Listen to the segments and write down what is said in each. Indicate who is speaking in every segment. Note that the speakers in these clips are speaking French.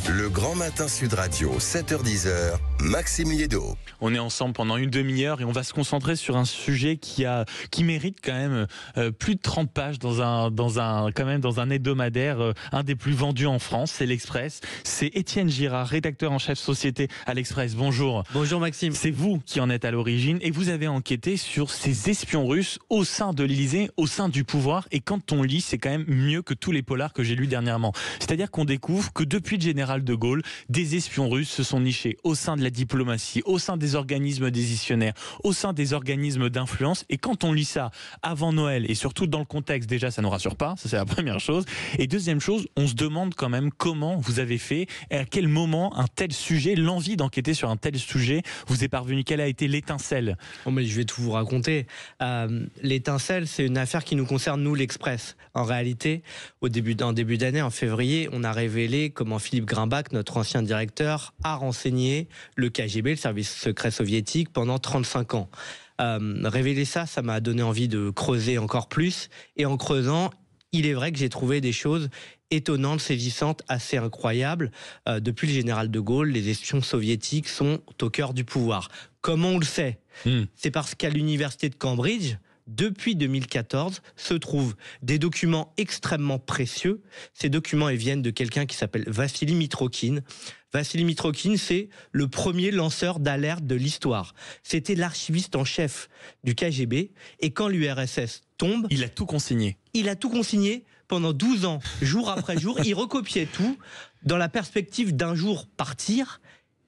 Speaker 1: Le Grand Matin Sud Radio, 7h-10h, Maxime Liédo.
Speaker 2: On est ensemble pendant une demi-heure et on va se concentrer sur un sujet qui mérite quand même plus de 30 pages dans un hebdomadaire, un des plus vendus en France, c'est l'Express. C'est Étienne Girard, rédacteur en chef société à l'Express. Bonjour.
Speaker 3: Bonjour Maxime.
Speaker 2: C'est vous qui en êtes à l'origine et vous avez enquêté sur ces espions russes au sein de l'Élysée, au sein du pouvoir. Et quand on lit, c'est quand même mieux que tous les polars que j'ai lus dernièrement. C'est-à-dire qu'on découvre que depuis le général de Gaulle, des espions russes se sont nichés au sein de la diplomatie, au sein des organismes décisionnaires, au sein des organismes d'influence. Et quand on lit ça avant Noël, et surtout dans le contexte, déjà ça ne nous rassure pas, ça c'est la première chose. Et deuxième chose, on se demande quand même comment vous avez fait, et à quel moment un tel sujet, l'envie d'enquêter sur un tel sujet, vous est parvenu. Quelle a été l'étincelle?
Speaker 3: Oh mais je vais tout vous raconter. L'étincelle, c'est une affaire qui nous concerne, nous, l'Express. En réalité, en début d'année, en février, on a révélé comment Philippe Grimbach, notre ancien directeur, a renseigné le KGB, le service secret soviétique, pendant 35 ans. Révéler ça m'a donné envie de creuser encore plus. Et en creusant, il est vrai que j'ai trouvé des choses étonnantes, saisissantes, assez incroyables. Depuis le général de Gaulle, les espions soviétiques sont au cœur du pouvoir. Comment on le sait? C'est parce qu'à l'université de Cambridge, depuis 2014, se trouvent des documents extrêmement précieux. Ces documents, ils viennent de quelqu'un qui s'appelle Vassili Mitrokhin. Vassili Mitrokhin, c'est le premier lanceur d'alerte de l'histoire. C'était l'archiviste en chef du KGB. Et quand l'URSS tombe...
Speaker 2: Il a tout consigné.
Speaker 3: Il a tout consigné pendant 12 ans, jour après jour. Il recopiait tout dans la perspective d'un jour partir.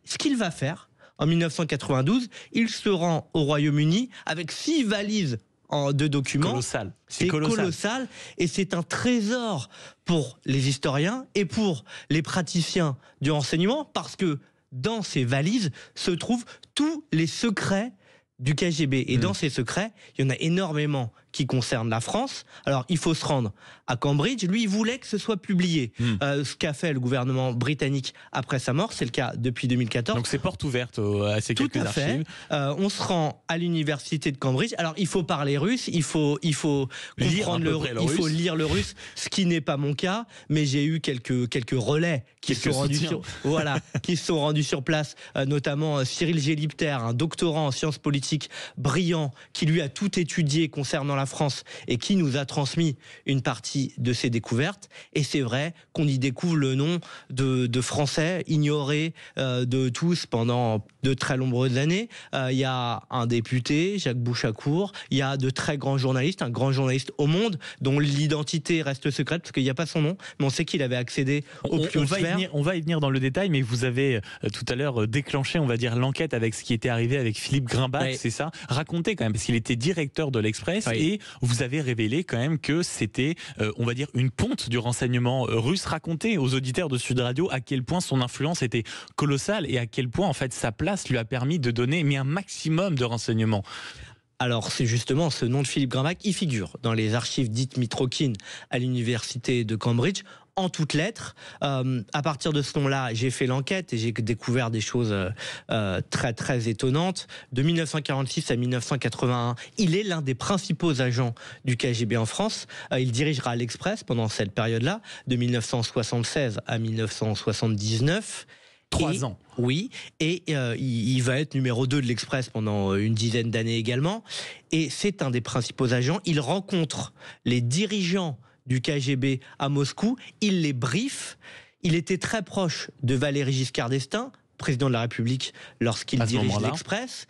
Speaker 3: Ce qu'il va faire, en 1992, il se rend au Royaume-Uni avec 6 valises de documents.
Speaker 2: Colossal.
Speaker 3: C'est colossal et c'est un trésor pour les historiens et pour les praticiens du renseignement parce que dans ces valises se trouvent tous les secrets du KGB. Et dans ces secrets, il y en a énormément qui concernent la France. Alors, il faut se rendre à Cambridge. Lui, il voulait que ce soit publié. Ce qu'a fait le gouvernement britannique après sa mort, c'est le cas depuis 2014.
Speaker 2: Donc, c'est porte ouverte à ces quelques archives.
Speaker 3: On se rend à l'université de Cambridge. Alors, il faut parler russe, il faut comprendre il faut lire le russe, ce qui n'est pas mon cas, mais j'ai eu quelques relais qui se sont rendus sur place, notamment Cyril Gélipter, un doctorant en sciences politiques brillant, qui lui a tout étudié concernant la France et qui nous a transmis une partie de ses découvertes. Et c'est vrai qu'on y découvre le nom de Français ignorés de tous pendant de très nombreuses années. Il y a un député, Jacques Bouchacourt, il y a de très grands journalistes, un grand journaliste au Monde dont l'identité reste secrète parce qu'il n'y a pas son nom, mais on sait qu'il avait accédé au plus haut sphère.
Speaker 2: On va y venir dans le détail, mais vous avez tout à l'heure déclenché, on va dire, l'enquête avec ce qui était arrivé avec Philippe Grimbach, c'est ça? Racontez quand même, parce qu'il était directeur de l'Express et vous avez révélé quand même que c'était, on va dire, une ponte du renseignement russe. Racontez aux auditeurs de Sud Radio à quel point son influence était colossale et à quel point, en fait, sa place lui a permis de donner un maximum de renseignements.
Speaker 3: Alors, c'est justement ce nom de Philippe Grimbach, il figure dans les archives dites Mitrokhin à l'université de Cambridge, en toutes lettres. À partir de ce nom-là, j'ai fait l'enquête et j'ai découvert des choses très très étonnantes. De 1946 à 1981, il est l'un des principaux agents du KGB en France. Il dirigera l'Express pendant cette période-là, de 1976 à 1979.
Speaker 2: 3 ans.
Speaker 3: Oui, et il va être numéro 2 de l'Express pendant une dizaine d'années également. Et c'est un des principaux agents. Il rencontre les dirigeants du KGB à Moscou, il les briefe. Il était très proche de Valéry Giscard d'Estaing, président de la République, lorsqu'il dirige l'Express.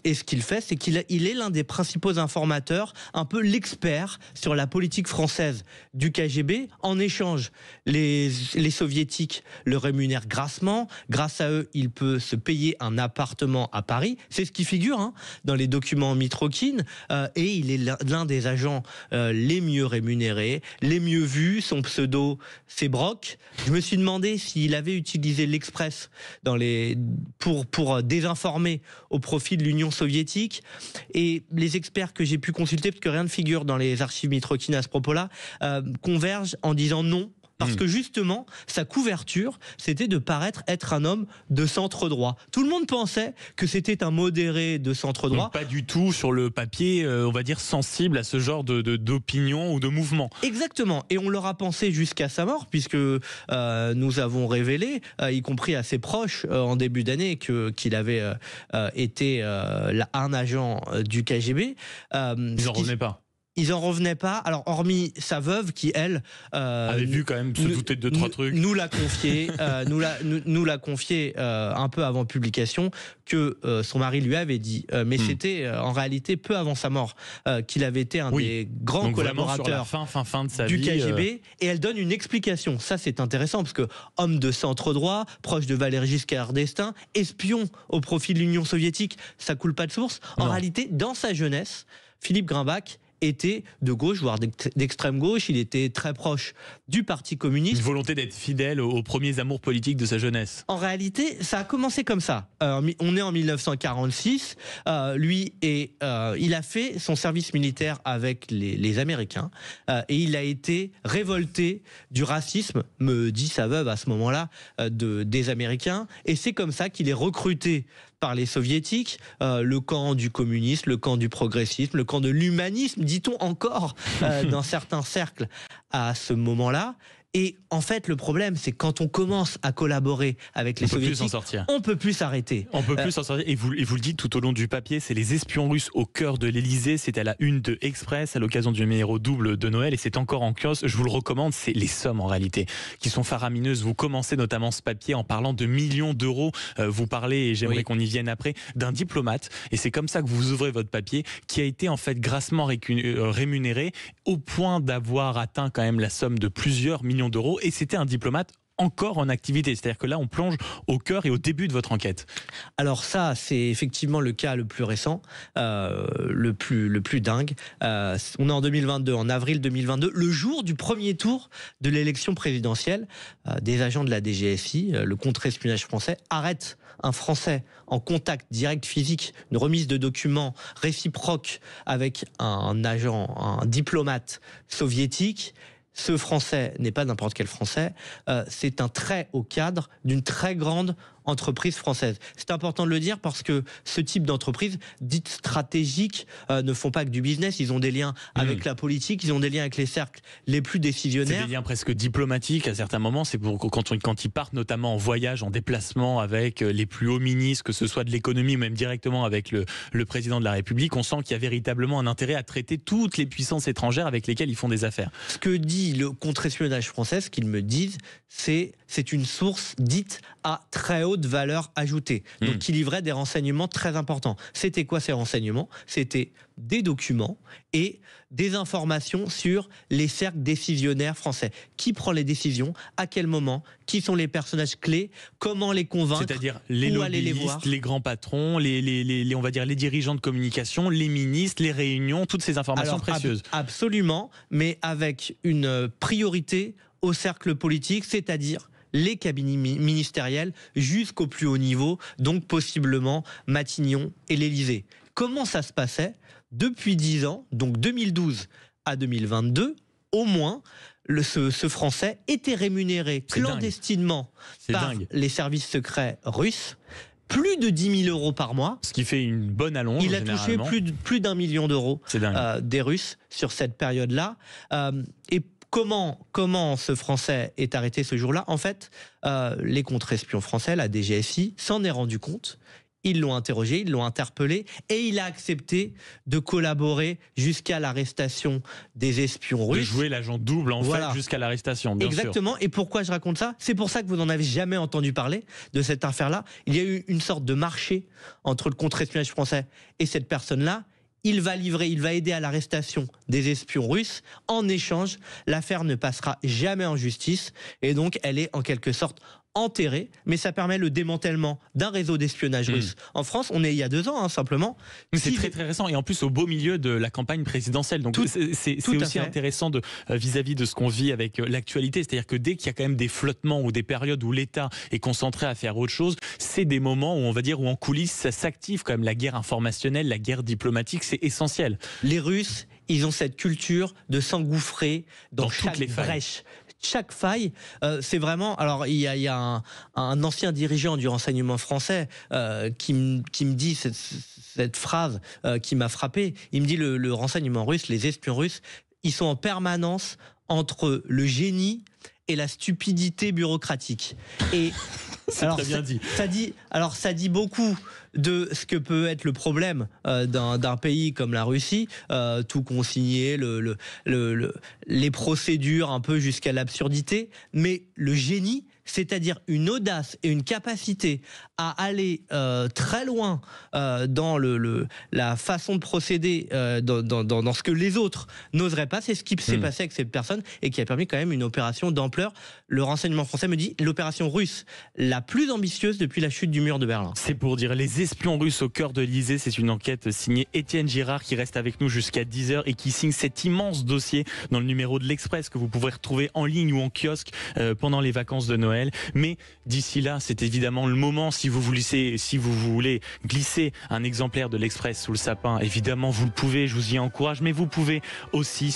Speaker 3: Et ce qu'il fait, c'est qu'il est l'un des principaux informateurs, un peu l'expert sur la politique française du KGB. En échange, les soviétiques le rémunèrent grassement. Grâce à eux, il peut se payer un appartement à Paris. C'est ce qui figure dans les documents Mitrokhin. Et il est l'un des agents les mieux rémunérés, les mieux vus. Son pseudo, c'est Brock. Je me suis demandé s'il avait utilisé l'Express pour désinformer au profit de l'Union soviétique. Et les experts que j'ai pu consulter, parce que rien ne figure dans les archives Mitrokhin à ce propos-là, convergent en disant non. Parce que justement, sa couverture, c'était de paraître être un homme de centre droit. Tout le monde pensait que c'était un modéré de centre droit.
Speaker 2: Donc pas du tout sur le papier, on va dire, sensible à ce genre d'opinion ou de mouvement.
Speaker 3: Exactement. Et on l'aura pensé jusqu'à sa mort, puisque nous avons révélé, y compris à ses proches en début d'année, qu'il avait été un agent du KGB.
Speaker 2: Ils n'en revenaient pas.
Speaker 3: Ils n'en revenaient pas. Alors, hormis sa veuve qui, elle...
Speaker 2: avait vu quand même se douter de 2-3 trucs.
Speaker 3: Nous l'a confié, nous l'a confié un peu avant publication, que son mari lui avait dit. Mais c'était en réalité peu avant sa mort, qu'il avait été un des grands
Speaker 2: donc
Speaker 3: collaborateurs
Speaker 2: sur la fin de sa
Speaker 3: du
Speaker 2: vie,
Speaker 3: KGB. Et elle donne une explication. Ça, c'est intéressant, parce que homme de centre droit, proche de Valéry Giscard d'Estaing, espion au profit de l'Union soviétique, ça coule pas de source. En réalité, dans sa jeunesse, Philippe Grimbach était de gauche, voire d'extrême gauche. Il était très proche du Parti communiste.
Speaker 2: Une volonté d'être fidèle aux premiers amours politiques de sa jeunesse.
Speaker 3: En réalité, ça a commencé comme ça. On est en 1946. Il a fait son service militaire avec les Américains. Et il a été révolté du racisme, me dit sa veuve à ce moment-là, des Américains. Et c'est comme ça qu'il est recruté par les soviétiques, le camp du communisme, le camp du progressisme, le camp de l'humanisme, dit-on encore dans certains cercles à ce moment-là. Et en fait, le problème, c'est quand on commence à collaborer avec les soviétiques, on peut plus s'arrêter.
Speaker 2: On peut plus s'en sortir. Et vous le dites tout au long du papier, c'est les espions russes au cœur de l'Elysée. C'est à la une de Express à l'occasion du numéro double de Noël, et c'est encore en kiosque. Je vous le recommande. C'est les sommes en réalité qui sont faramineuses. Vous commencez notamment ce papier en parlant de millions d'euros. Vous parlez, et j'aimerais qu'on y vienne après, d'un diplomate. Et c'est comme ça que vous ouvrez votre papier, qui a été en fait grassement rémunéré au point d'avoir atteint quand même la somme de plusieurs millions d'euros, et c'était un diplomate encore en activité. C'est-à-dire que là, on plonge au cœur et au début de votre enquête.
Speaker 3: Alors ça, c'est effectivement le cas le plus récent, le plus dingue. On est en 2022, en avril 2022, le jour du premier tour de l'élection présidentielle. Des agents de la DGSI, le contre-espionnage français, arrêtent un Français en contact direct physique, une remise de documents réciproque avec un agent, un diplomate soviétique. Ce Français n'est pas n'importe quel Français, c'est un très haut cadre d'une très grande entreprise française. C'est important de le dire parce que ce type d'entreprise dite stratégique ne font pas que du business, ils ont des liens avec la politique, ils ont des liens avec les cercles les plus décisionnaires.
Speaker 2: C'est des liens presque diplomatiques à certains moments, c'est pour quand ils partent notamment en voyage, en déplacement avec les plus hauts ministres, que ce soit de l'économie ou même directement avec le président de la République, on sent qu'il y a véritablement un intérêt à traiter toutes les puissances étrangères avec lesquelles ils font des affaires.
Speaker 3: Ce que dit le contre-espionnage français, ce qu'ils me disent, c'est une source dite à très haute valeur ajoutée, donc qui livrait des renseignements très importants. C'était quoi ces renseignements? C'était des documents et des informations sur les cercles décisionnaires français. Qui prend les décisions? À quel moment? Qui sont les personnages clés? Comment les convaincre?
Speaker 2: C'est-à-dire les lobbyistes, les grands patrons, on va dire les dirigeants de communication, les ministres, les réunions, toutes ces informations précieuses.
Speaker 3: Absolument, mais avec une priorité au cercle politique, c'est-à-dire les cabinets ministériels jusqu'au plus haut niveau, donc possiblement Matignon et l'Élysée. Comment ça se passait? Depuis 10 ans, donc 2012 à 2022, au moins, ce Français était rémunéré clandestinement par les services secrets russes. Plus de 10 000 euros par mois.
Speaker 2: Ce qui fait une bonne allonge.
Speaker 3: Il a touché plus d'1 million d'euros des Russes sur cette période-là. Et comment ce Français est arrêté ce jour-là? En fait, les contre-espions français, la DGSI, s'en est rendu compte. Ils l'ont interrogé, ils l'ont interpellé et il a accepté de collaborer jusqu'à l'arrestation des espions russes.
Speaker 2: De jouer l'agent double en fait jusqu'à l'arrestation, bien sûr.
Speaker 3: Exactement. Et pourquoi je raconte ça? C'est pour ça que vous n'en avez jamais entendu parler de cette affaire-là. Il y a eu une sorte de marché entre le contre-espionnage français et cette personne-là. Il va aider à l'arrestation des espions russes. En échange, l'affaire ne passera jamais en justice et donc elle est en quelque sorte enterré, mais ça permet le démantèlement d'un réseau d'espionnage russe. En France, on est il y a 2 ans, simplement.
Speaker 2: C'est très très récent et en plus au beau milieu de la campagne présidentielle. Donc c'est aussi intéressant vis-à-vis de ce qu'on vit avec l'actualité. C'est-à-dire que dès qu'il y a quand même des flottements ou des périodes où l'État est concentré à faire autre chose, c'est des moments où on va dire où en coulisses ça s'active quand même la guerre informationnelle, la guerre diplomatique, c'est essentiel.
Speaker 3: Les Russes, ils ont cette culture de s'engouffrer dans chaque
Speaker 2: toutes les
Speaker 3: brèche. chaque faille. C'est vraiment. Alors, il y a un ancien dirigeant du renseignement français qui me dit cette phrase qui m'a frappé. Il me dit le renseignement russe, les espions russes, ils sont en permanence entre le génie et la stupidité bureaucratique. Et
Speaker 2: c'est très bien dit.
Speaker 3: Ça dit beaucoup de ce que peut être le problème d'un pays comme la Russie, tout consigner, les procédures un peu jusqu'à l'absurdité, mais le génie, c'est-à-dire une audace et une capacité à aller très loin dans la façon de procéder, dans ce que les autres n'oseraient pas. C'est ce qui s'est passé avec cette personne et qui a permis quand même une opération d'ampleur. Le renseignement français me dit l'opération russe la plus ambitieuse depuis la chute du mur de Berlin.
Speaker 2: C'est pour dire les espions russes au cœur de l'Élysée. C'est une enquête signée Étienne Girard qui reste avec nous jusqu'à 10h et qui signe cet immense dossier dans le numéro de l'Express que vous pourrez retrouver en ligne ou en kiosque pendant les vacances de Noël. Mais d'ici là, c'est évidemment le moment, si vous voulez glisser un exemplaire de l'Express sous le sapin, évidemment vous le pouvez, je vous y encourage, mais vous pouvez aussi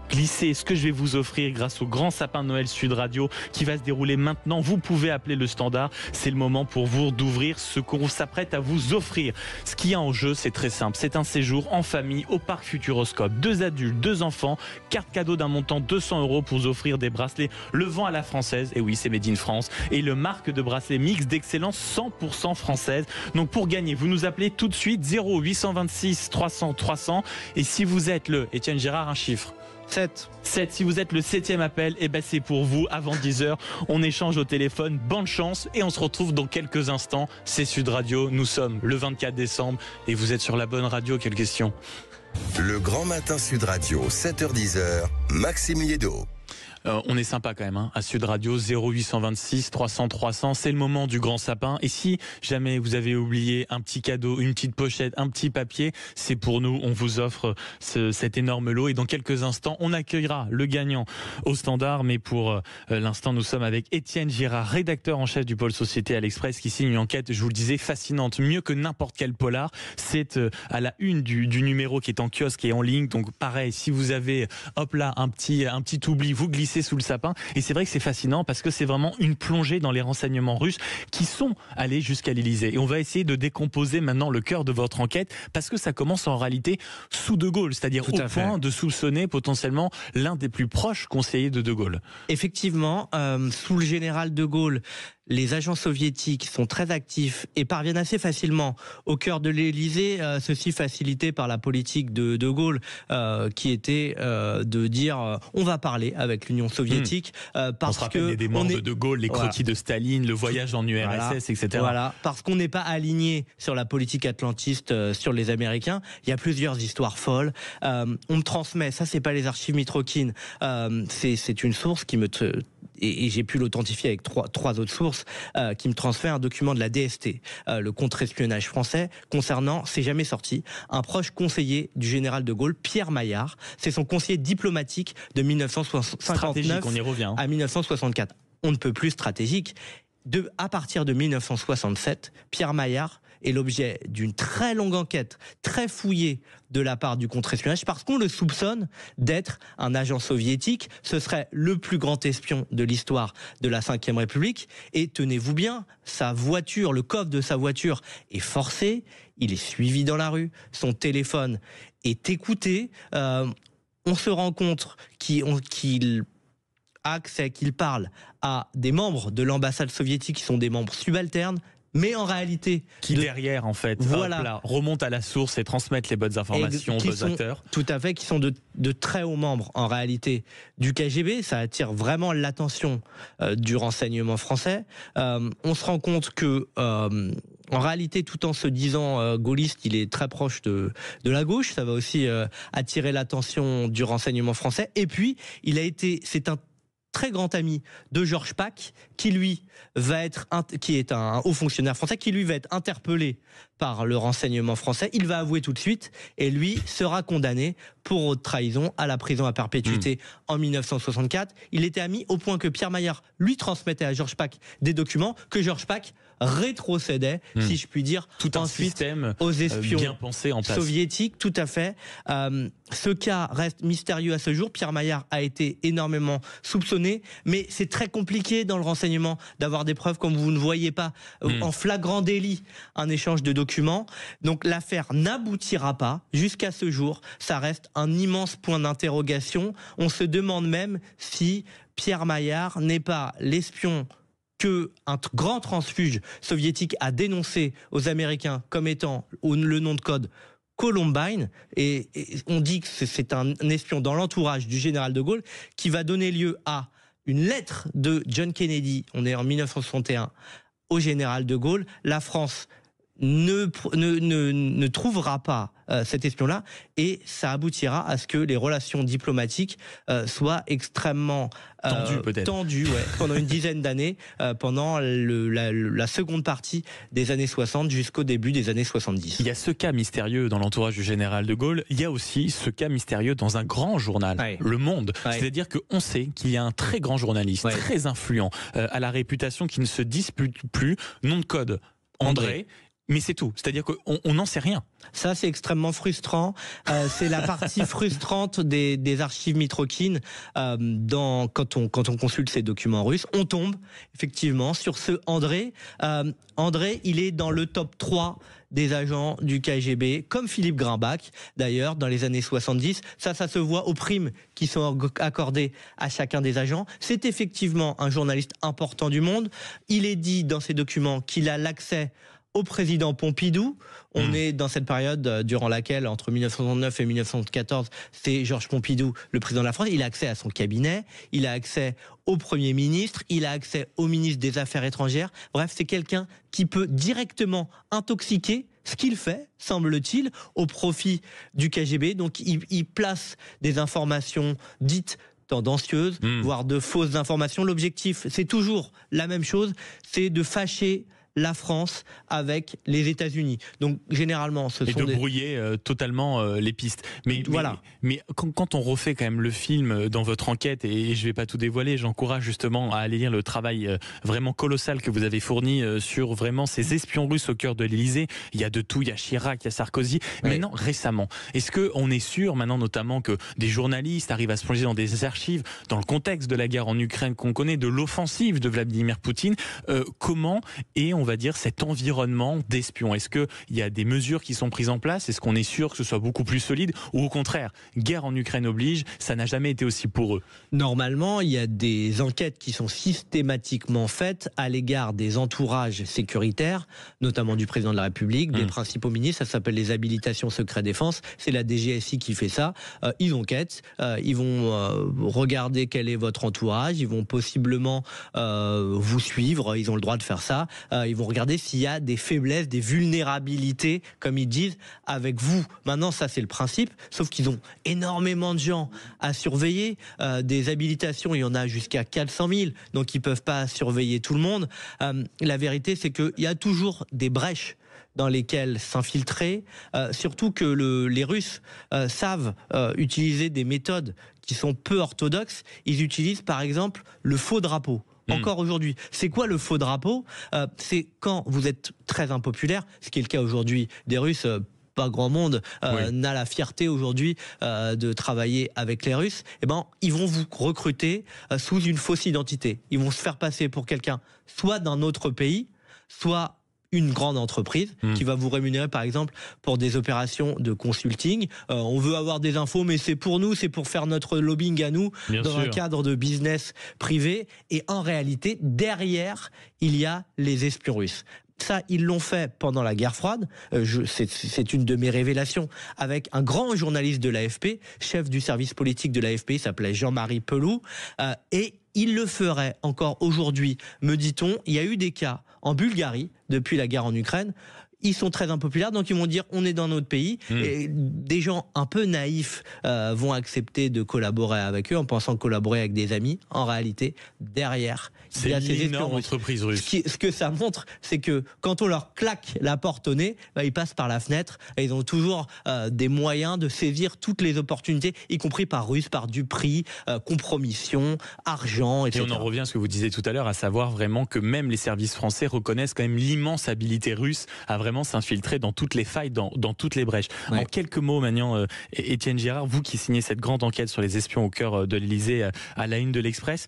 Speaker 2: glisser ce que je vais vous offrir grâce au grand sapin de Noël Sud Radio qui va se dérouler maintenant. Vous pouvez appeler le standard, c'est le moment pour vous d'ouvrir ce qu'on s'apprête à vous offrir. Ce qu'il y a en jeu, c'est très simple, c'est un séjour en famille au parc Futuroscope. 2 adultes, 2 enfants, carte cadeau d'un montant 200 € pour vous offrir des bracelets Le Vent à la française, et oui c'est made in France, et le marque de bracelet mix d'excellence 100% française. Donc pour gagner, vous nous appelez tout de suite 0826 300 300, et si vous êtes le Étienne Girard, un chiffre 7. Si vous êtes le 7e appel, et ben c'est pour vous. Avant 10h, on échange au téléphone. Bonne chance et on se retrouve dans quelques instants. C'est Sud Radio. Nous sommes le 24 décembre et vous êtes sur la bonne radio. Quelle question?
Speaker 1: Le Grand Matin Sud Radio, 7h-10h, Maxime Liédo.
Speaker 2: On est sympa quand même hein, à Sud Radio. 0826 300 300, c'est le moment du grand sapin. Et si jamais vous avez oublié un petit cadeau, une petite pochette, un petit papier, c'est pour nous, on vous offre cet énorme lot. Et dans quelques instants, on accueillera le gagnant au standard. Mais pour l'instant, nous sommes avec Étienne Girard, rédacteur en chef du pôle société à l'Express, qui signe une enquête, je vous le disais, fascinante, mieux que n'importe quel polar. C'est à la une du numéro qui est en kiosque et en ligne. Donc pareil, si vous avez hop là un petit oubli, vous glissez sous le sapin. Et c'est vrai que c'est fascinant parce que c'est vraiment une plongée dans les renseignements russes qui sont allés jusqu'à l'Élysée. Et on va essayer de décomposer maintenant le cœur de votre enquête parce que ça commence en réalité sous De Gaulle, c'est-à-dire au point de soupçonner potentiellement l'un des plus proches conseillers de De Gaulle.
Speaker 3: Effectivement, sous le général De Gaulle, les agents soviétiques sont très actifs et parviennent assez facilement au cœur de l'Élysée, ceci facilité par la politique de De Gaulle, qui était de dire on va parler avec l'Union soviétique parce
Speaker 2: on se rappelle des membres de Gaulle, les croquis de Staline, le voyage en URSS, etc.
Speaker 3: Voilà, parce qu'on n'est pas aligné sur la politique atlantiste sur les Américains. Il y a plusieurs histoires folles. On me transmet, ça c'est pas les archives Mitrokhin, c'est une source qui me et j'ai pu l'authentifier avec trois autres sources qui me transfèrent un document de la DST, le contre-espionnage français, concernant, c'est jamais sorti, un proche conseiller du général de Gaulle, Pierre Maillard. C'est son conseiller diplomatique de 1959
Speaker 2: on y revient.
Speaker 3: À 1964. On ne peut plus stratégique. À partir de 1967, Pierre Maillard est l'objet d'une très longue enquête, très fouillée de la part du contre-espionnage, parce qu'on le soupçonne d'être un agent soviétique. Ce serait le plus grand espion de l'histoire de la Ve République. Et tenez-vous bien, sa voiture, le coffre de sa voiture est forcé, il est suivi dans la rue, son téléphone est écouté. On se rend compte qu'il accès qu'il parle à des membres de l'ambassade soviétique qui sont des membres subalternes, mais en réalité
Speaker 2: qui derrière en fait remontent à la source et transmettent les bonnes informations aux acteurs.
Speaker 3: Tout à fait, qui sont de très hauts membres en réalité du KGB. Ça attire vraiment l'attention du renseignement français. On se rend compte que en réalité, tout en se disant gaulliste, il est très proche de la gauche. Ça va aussi attirer l'attention du renseignement français. Et puis, c'est un très grand ami de Georges Pack, qui est un haut fonctionnaire français, qui lui va être interpellé par le renseignement français. Il va avouer tout de suite et lui sera condamné pour haute trahison à la prison à perpétuité en 1964. Il était ami au point que Pierre Maillard lui transmettait à Georges Pack des documents que Georges Pack rétrocédait, si je puis dire,
Speaker 2: tout un
Speaker 3: ensuite
Speaker 2: système
Speaker 3: aux espions
Speaker 2: bien pensé en place.
Speaker 3: Soviétiques, tout à fait. Ce cas reste mystérieux à ce jour. Pierre Maillard a été énormément soupçonné, mais c'est très compliqué dans le renseignement d'avoir des preuves comme vous ne voyez pas en flagrant délit un échange de documents. Donc l'affaire n'aboutira pas jusqu'à ce jour. Ça reste un immense point d'interrogation. On se demande même si Pierre Maillard n'est pas l'espion que un grand transfuge soviétique a dénoncé aux Américains comme étant le nom de code Columbine, et on dit que c'est un espion dans l'entourage du général de Gaulle qui va donner lieu à une lettre de John Kennedy, on est en 1961, au général de Gaulle. La France ne trouvera pas cet espion-là, et ça aboutira à ce que les relations diplomatiques soient extrêmement tendues pendant une dizaine d'années, pendant la seconde partie des années 60 jusqu'au début des années 70.
Speaker 2: Il y a ce cas mystérieux dans l'entourage du général de Gaulle, il y a aussi ce cas mystérieux dans un grand journal, Le Monde. C'est-à-dire qu'on sait qu'il y a un très grand journaliste, très influent, à la réputation qui ne se dispute plus, nom de code André. Mais c'est tout, c'est-à-dire qu'on n'en sait rien.
Speaker 3: Ça, c'est extrêmement frustrant. C'est la partie frustrante des archives Mitrokhin. Quand on consulte ces documents russes, on tombe effectivement sur ce André. André, il est dans le top 3 des agents du KGB, comme Philippe Grimbach, d'ailleurs, dans les années 70. Ça se voit aux primes qui sont accordées à chacun des agents. C'est effectivement un journaliste important du monde. Il est dit dans ces documents qu'il a l'accès au président Pompidou. On est dans cette période durant laquelle, entre 1969 et 1914, c'est Georges Pompidou, le président de la France. Il a accès à son cabinet, il a accès au Premier ministre, il a accès au ministre des Affaires étrangères. Bref, c'est quelqu'un qui peut directement intoxiquer ce qu'il fait, semble-t-il, au profit du KGB. Donc il place des informations dites tendancieuses, voire de fausses informations. L'objectif, c'est toujours la même chose, c'est de fâcher la France avec les États-Unis. Donc généralement,
Speaker 2: de brouiller totalement les pistes. Mais quand on refait quand même le film dans votre enquête, et je vais pas tout dévoiler, j'encourage justement à aller lire le travail vraiment colossal que vous avez fourni sur vraiment ces espions russes au cœur de l'Élysée. Il y a de tout, il y a Chirac, il y a Sarkozy. Maintenant, récemment, est-ce qu'on est sûr maintenant notamment que des journalistes arrivent à se plonger dans des archives, dans le contexte de la guerre en Ukraine qu'on connaît, de l'offensive de Vladimir Poutine, comment on va dire cet environnement d'espions? Est-ce qu'il y a des mesures qui sont prises en place? Est-ce qu'on est sûr que ce soit beaucoup plus solide? Ou au contraire, guerre en Ukraine oblige, ça n'a jamais été aussi pour eux?
Speaker 3: Normalement, il y a des enquêtes qui sont systématiquement faites à l'égard des entourages sécuritaires, notamment du président de la République, des principaux ministres. Ça s'appelle les habilitations secret défense. C'est la DGSI qui fait ça. Ils enquêtent, ils vont regarder quel est votre entourage, ils vont possiblement vous suivre, ils ont le droit de faire ça. Ils vont regarder s'il y a des faiblesses, des vulnérabilités, comme ils disent, avec vous. Maintenant, ça c'est le principe, sauf qu'ils ont énormément de gens à surveiller. Des habilitations, il y en a jusqu'à 400 000, donc ils ne peuvent pas surveiller tout le monde. La vérité, c'est qu'il y a toujours des brèches dans lesquelles s'infiltrer, surtout que les Russes savent utiliser des méthodes qui sont peu orthodoxes. Ils utilisent par exemple le faux drapeau. Encore aujourd'hui. C'est quoi le faux drapeau? C'est quand vous êtes très impopulaire, ce qui est le cas aujourd'hui des Russes. Pas grand monde n'a la fierté aujourd'hui de travailler avec les Russes. Eh ben, ils vont vous recruter sous une fausse identité. Ils vont se faire passer pour quelqu'un soit d'un autre pays, soit une grande entreprise qui va vous rémunérer par exemple pour des opérations de consulting. On veut avoir des infos, mais c'est pour nous, c'est pour faire notre lobbying à nous, un cadre de business privé. Et en réalité, derrière, il y a les espions russes. Ça, ils l'ont fait pendant la guerre froide. C'est une de mes révélations, avec un grand journaliste de l'AFP, chef du service politique de l'AFP, il s'appelait Jean-Marie Peloux, et il le ferait encore aujourd'hui, me dit-on. Il y a eu des cas en Bulgarie, depuis la guerre en Ukraine. Ils sont très impopulaires, donc ils vont dire on est dans notre pays. Et des gens un peu naïfs vont accepter de collaborer avec eux en pensant collaborer avec des amis. En réalité, derrière, il y a ces
Speaker 2: énorme entreprise russe.
Speaker 3: Ce que ça montre, c'est que quand on leur claque la porte au nez, ils passent par la fenêtre et ils ont toujours des moyens de saisir toutes les opportunités, y compris par ruse, par du prix, compromission, argent, etc.
Speaker 2: Et on en revient à ce que vous disiez tout à l'heure, à savoir vraiment que même les services français reconnaissent quand même l'immense habilité russe à vraiment vraiment s'infiltrer dans toutes les failles, dans toutes les brèches.
Speaker 3: Ouais.
Speaker 2: En quelques mots, maintenant, Étienne Girard, vous qui signez cette grande enquête sur les espions au cœur de l'Élysée à la une de l'Express,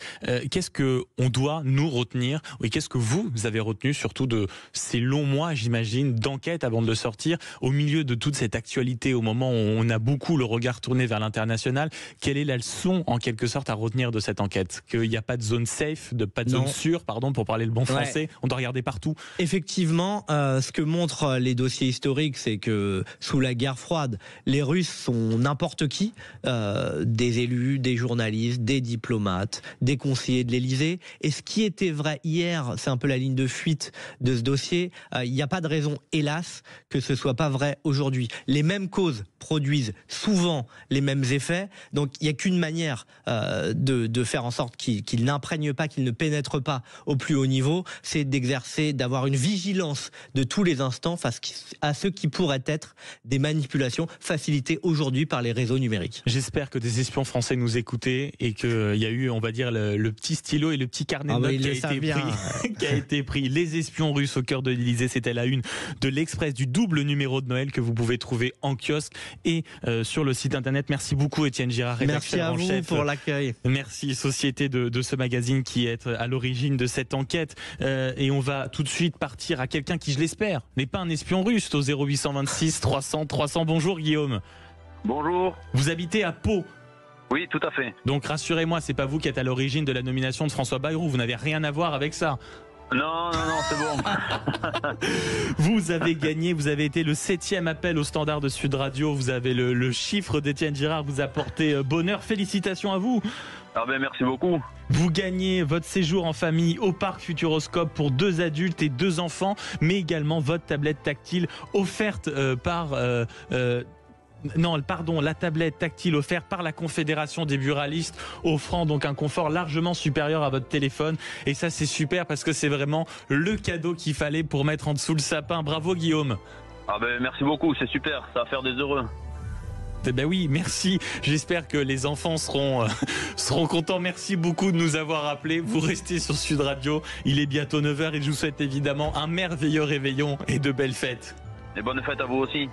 Speaker 2: qu'est-ce qu'on doit nous retenir, et qu'est-ce que vous avez retenu surtout de ces longs mois, j'imagine, d'enquête avant de le sortir, au milieu de toute cette actualité, au moment où on a beaucoup le regard tourné vers l'international? Quelle est la leçon, en quelque sorte, à retenir de cette enquête? Qu'il n'y a pas de zone safe, pas de zone sûre, pardon, pour parler le bon français. On doit regarder partout.
Speaker 3: Effectivement, ce que montrent les dossiers historiques, c'est que sous la guerre froide, les Russes sont n'importe qui, des élus, des journalistes, des diplomates, des conseillers de l'Élysée. Et ce qui était vrai hier, c'est un peu la ligne de fuite de ce dossier. Il n'y a pas de raison, hélas, que ce soit pas vrai aujourd'hui. Les mêmes causes produisent souvent les mêmes effets. Donc il n'y a qu'une manière de faire en sorte qu'ils n'imprègnent pas, qu'ils ne pénètrent pas au plus haut niveau, c'est d'exercer, d'avoir une vigilance de tous les instants face à ce qui pourrait être des manipulations facilitées aujourd'hui par les réseaux numériques.
Speaker 2: J'espère que des espions français nous écoutaient et qu'il y a eu, on va dire, le petit stylo et le petit carnet de notes qui a été pris. Les espions russes au cœur de l'Élysée, c'était la une de l'Express, du double numéro de Noël que vous pouvez trouver en kiosque et sur le site internet. Merci beaucoup Étienne Girard, rédacteur en chef.
Speaker 3: Merci à vous pour l'accueil.
Speaker 2: Merci société de ce magazine qui est à l'origine de cette enquête. Et on va tout de suite partir à quelqu'un qui, je l'espère, n'est pas un espion russe, au 0826 300 300. Bonjour Guillaume.
Speaker 4: Bonjour.
Speaker 2: Vous habitez à Pau.
Speaker 4: Oui, tout à fait.
Speaker 2: Donc rassurez-moi, c'est pas vous qui êtes à l'origine de la nomination de François Bayrou. Vous n'avez rien à voir avec ça.
Speaker 4: Non, c'est bon.
Speaker 2: Vous avez gagné, vous avez été le 7e appel au standard de Sud Radio. Vous avez le chiffre d'Étienne Girard, vous apportez bonheur. Félicitations à vous.
Speaker 4: Ah ben merci beaucoup.
Speaker 2: Vous gagnez votre séjour en famille au parc Futuroscope pour 2 adultes et 2 enfants, mais également votre tablette tactile offerte la tablette tactile offerte par la Confédération des buralistes, offrant donc un confort largement supérieur à votre téléphone. Et ça, c'est super parce que c'est vraiment le cadeau qu'il fallait pour mettre en dessous le sapin. Bravo Guillaume.
Speaker 4: Ah ben merci beaucoup, c'est super, ça va faire des heureux.
Speaker 2: Eh ben oui, merci. J'espère que les enfants seront contents. Merci beaucoup de nous avoir appelés. Vous restez sur Sud Radio. Il est bientôt 9h et je vous souhaite évidemment un merveilleux réveillon et de belles fêtes.
Speaker 4: Et bonne fête à vous aussi.